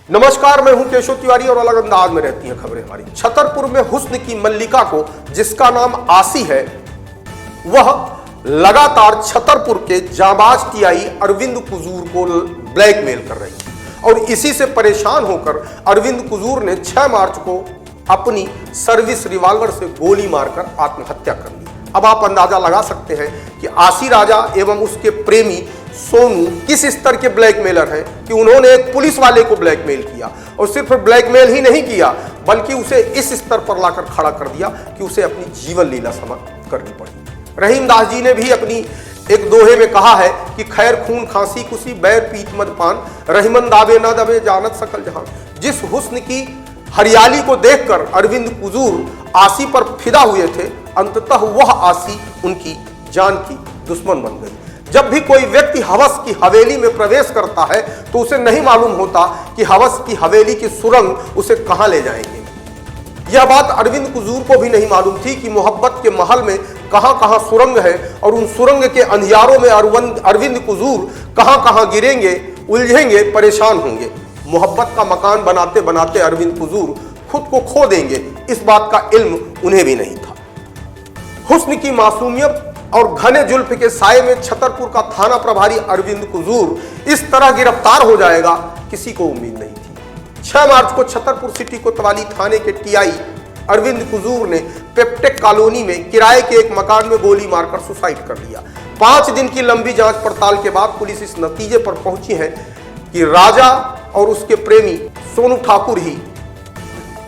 नमस्कार, मैं हूं केशव तिवारी और अलग अंदाज में रहती हैं खबरें हमारी। छतरपुर में हुस्न की मल्लिका को, जिसका नाम आसी है, वह लगातार छतरपुर के जांबाज टीआई अरविंद कुजूर को ब्लैकमेल कर रही है और इसी से परेशान होकर अरविंद कुजूर ने 6 मार्च को अपनी सर्विस रिवॉल्वर से गोली मारकर आत्महत्या कर ली। अब आप अंदाजा लगा सकते हैं कि आसी राजा एवं उसके प्रेमी सोनू किस स्तर के ब्लैकमेलर हैं कि उन्होंने एक पुलिस वाले को ब्लैकमेल किया और सिर्फ ब्लैकमेल ही नहीं किया बल्कि उसे इस स्तर पर लाकर खड़ा कर दिया कि उसे अपनी जीवन लीला समाप्त करनी पड़ी। रहीम दास जी ने भी अपनी एक दोहे में कहा है कि खैर खून खांसी कुसी बैर पीत मदपान, रहीमन दावे न दबे जानत सकल जहां। जिस हुस्न की हरियाली को देखकर अरविंद कुजूर आसी पर फिदा हुए थे, अंततः वह आसी उनकी जान की दुश्मन बन गई। जब भी कोई व्यक्ति हवस की हवेली में प्रवेश करता है तो उसे नहीं मालूम होता कि हवस की हवेली की सुरंग उसे कहां ले जाएंगे। यह बात अरविंद कुजूर को भी नहीं मालूम थी कि मोहब्बत के महल में कहां कहां सुरंग है और उन सुरंग के अंधियारों में अरविंद कुजूर कहां कहां गिरेंगे, उलझेंगे, परेशान होंगे। मोहब्बत का मकान बनाते बनाते अरविंद कुजूर खुद को खो देंगे, इस बात का इल्म उन्हें भी नहीं था। हुस्न की मासूमियत और घने जुल्फ के साये में छतरपुर का थाना प्रभारी अरविंद कुजूर इस तरह गिरफ्तार हो जाएगा, किसी को उम्मीद नहीं थी। 6 मार्च को छतरपुर सिटी कोतवाली थाने के टीआई अरविंद कुजूर ने पेप्टेक कॉलोनी में किराए के एक मकान में गोली मारकर सुसाइड कर लिया। 5 दिन की लंबी जांच पड़ताल के बाद पुलिस इस नतीजे पर पहुंची है कि राजा और उसके प्रेमी सोनू ठाकुर ही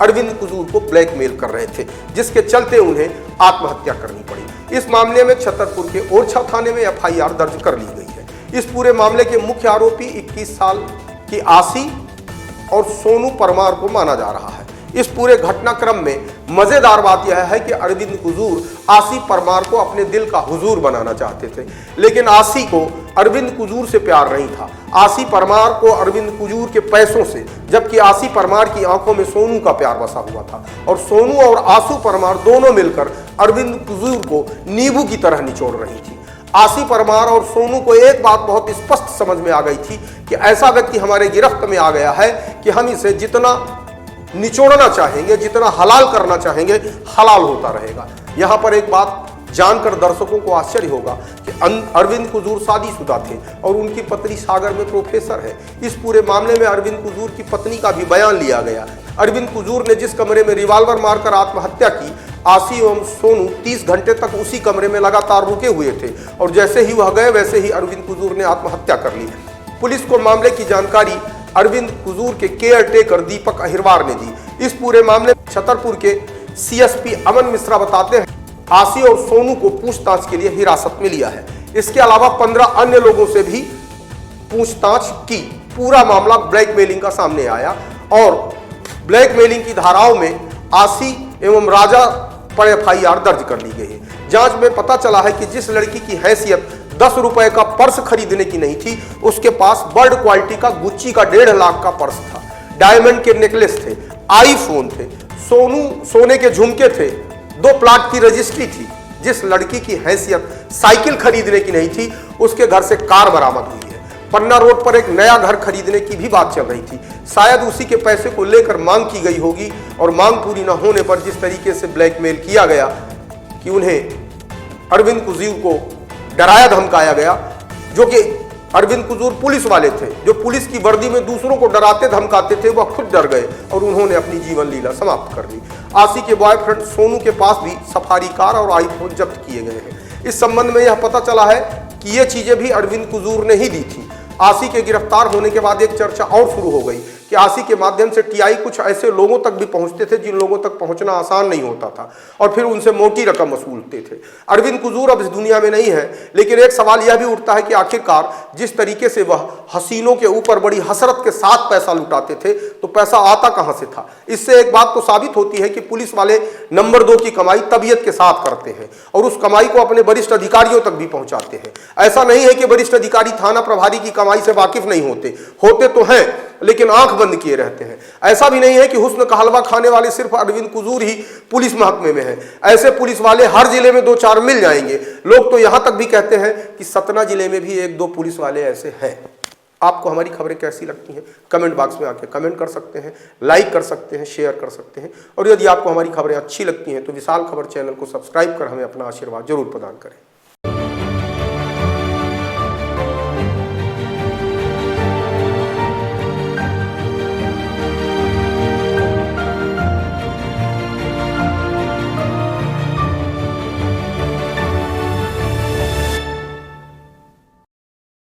अरविंद कुजूर को ब्लैकमेल कर रहे थे, जिसके चलते उन्हें आत्महत्या करनी पड़ी। इस मामले में छतरपुर के ओरछा थाने में एफआईआर दर्ज कर ली गई है। इस पूरे मामले के मुख्य आरोपी 21 साल की आसी और सोनू परमार को माना जा रहा है। इस पूरे घटनाक्रम में मजेदार बात यह है कि अरविंद कुजूर आसी परमार को अपने दिल का हुजूर बनाना चाहते थे, लेकिन आसी को अरविंद कुजूर से प्यार नहीं था। आसी परमार को अरविंद कुजूर के पैसों से, जबकि आसी परमार की आंखों में सोनू का प्यार बसा हुआ था और सोनू और आसू परमार दोनों मिलकर अरविंद कुजूर को नींबू की तरह निचोड़ रही थी। आसी परमार और सोनू को एक बात बहुत स्पष्ट समझ में आ गई थी कि ऐसा व्यक्ति हमारे गिरफ्त में आ गया है कि हम इसे जितना निचोड़ना चाहेंगे, जितना हलाल करना चाहेंगे, हलाल होता रहेगा। यहां पर एक बात जानकर दर्शकों को आश्चर्य होगा कि अरविंद कुजूर शादीशुदा थे और उनकी पत्नी सागर में प्रोफेसर है। इस पूरे मामले में अरविंद कुजूर की पत्नी का भी बयान लिया गया। अरविंद कुजूर ने जिस कमरे में रिवॉल्वर मारकर आत्महत्या की, आसी एवं सोनू 30 घंटे तक उसी कमरे में लगातार रुके हुए थे और जैसे ही वह गए वैसे ही अरविंद कुजूर ने आत्महत्या कर ली। पुलिस को मामले की जानकारी अरविंद कुजूर के केयर टेकर दीपक अहिरवार ने दी। इस पूरे मामले में छतरपुर के सीएसपी अमन मिश्रा बताते हैं आसी और सोनू को पूछताछ के लिए हिरासत में लिया है। इसके अलावा 15 अन्य लोगों से भी पूछताछ की। पूरा मामला ब्लैकमेलिंग का सामने आया और ब्लैकमेलिंग की धाराओं में आसी एवं राजा पर एफआईआर दर्ज कर ली गई है। जांच में पता चला है कि जिस लड़की की हैसियत 10 रुपए का पर्स खरीदने की नहीं थी, उसके पास बर्ड क्वालिटी का गुच्ची का 1.5 लाख का पर्स था, डायमंड के नेकलेस थे, आईफोन थे, सोने के झुमके थे, 2 प्लाट की रजिस्ट्री थी। जिस लड़की की हैसियत साइकिल खरीदने की नहीं थी, उसके घर से कार बरामद हुई है। पन्ना रोड पर एक नया घर खरीदने की भी बात चल रही थी। शायद उसी के पैसे को लेकर मांग की गई होगी और मांग पूरी न होने पर जिस तरीके से ब्लैकमेल किया गया कि उन्हें अरविंद कुजूर को डराया धमकाया गया, जो कि अरविंद कुजूर पुलिस वाले थे, जो पुलिस की वर्दी में दूसरों को डराते धमकाते थे, वह खुद डर गए और उन्होंने अपनी जीवन लीला समाप्त कर ली। आसी के बॉयफ्रेंड सोनू के पास भी सफारी कार और आईफोन जब्त किए गए हैं। इस संबंध में यह पता चला है कि ये चीजें भी अरविंद कुजूर ने ही दी थी। आसी के गिरफ्तार होने के बाद एक चर्चा और शुरू हो गई कि आसी के माध्यम से टीआई कुछ ऐसे लोगों तक भी पहुंचते थे जिन लोगों तक पहुंचना आसान नहीं होता था और फिर उनसे मोटी रकम वसूलते थे। अरविंद कुजूर अब इस दुनिया में नहीं है, लेकिन एक सवाल यह भी उठता है कि आखिरकार जिस तरीके से वह हसीनों के ऊपर बड़ी हसरत के साथ पैसा लुटाते थे तो पैसा आता कहां से था। इससे एक बात तो साबित होती है कि पुलिस वाले नंबर 2 की कमाई तबीयत के साथ करते हैं और उस कमाई को अपने वरिष्ठ अधिकारियों तक भी पहुंचाते हैं। ऐसा नहीं है कि वरिष्ठ अधिकारी थाना प्रभारी की कमाई से वाकिफ नहीं होते तो हैं, लेकिन आंख बंद किए रहते हैं। ऐसा भी नहीं है कि हुस्न का हलवा खाने वाले सिर्फ अरविंद कुजूर ही पुलिस महकमे में हैं। ऐसे पुलिस वाले हर जिले में 2-4 मिल जाएंगे। लोग तो यहां तक भी कहते हैं कि सतना जिले में भी 1-2 पुलिस वाले ऐसे हैं। आपको हमारी खबरें कैसी लगती हैं कमेंट बॉक्स में आके कमेंट कर सकते हैं, लाइक कर सकते हैं, शेयर कर सकते हैं। और यदि आपको हमारी खबरें अच्छी लगती हैं तो विशाल खबर चैनल को सब्सक्राइब कर हमें अपना आशीर्वाद जरूर प्रदान करें।